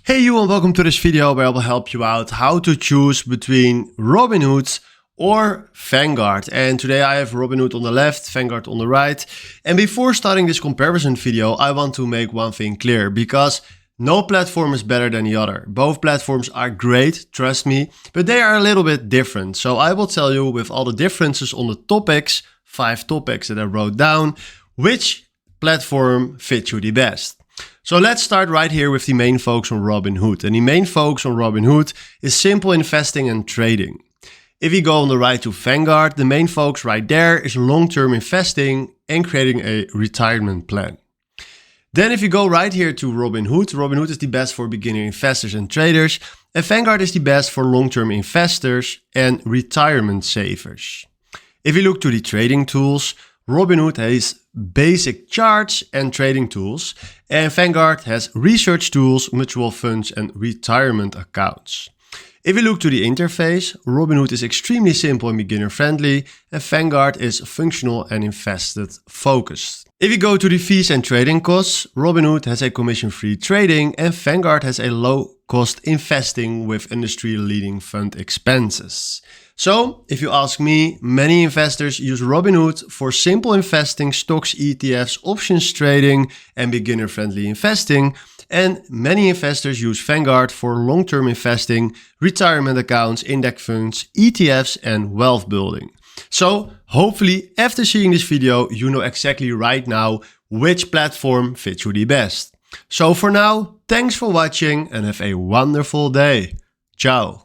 Hey you, and welcome to this video where I will help you out how to choose between Robinhood or Vanguard. And today I have Robinhood on the left, Vanguard on the right. And before starting this comparison video, I want to make one thing clear, because no platform is better than the other. Both platforms are great, trust me, but they are a little bit different. So I will tell you, with all the differences on the topics, 5 topics that I wrote down, which platform fits you the best. So let's start right here with the main focus on Robinhood. And the main focus on Robinhood is simple investing and trading. If you go on the right to Vanguard, the main focus right there is long-term investing and creating a retirement plan. Then if you go right here to Robinhood, Robinhood is the best for beginner investors and traders, and Vanguard is the best for long-term investors and retirement savers. If you look to the trading tools, Robinhood has basic charts and trading tools, and Vanguard has research tools, mutual funds, and retirement accounts. If you look to the interface, Robinhood is extremely simple and beginner friendly, and Vanguard is functional and invested focused. If you go to the fees and trading costs, Robinhood has a commission-free trading and Vanguard has a low-cost investing with industry-leading fund expenses. So, if you ask me, many investors use Robinhood for simple investing, stocks, ETFs, options trading, and beginner-friendly investing. And many investors use Vanguard for long-term investing, retirement accounts, index funds, ETFs, and wealth building. So, hopefully, after seeing this video, you know exactly right now which platform fits you the best. So for now, thanks for watching and have a wonderful day. Ciao.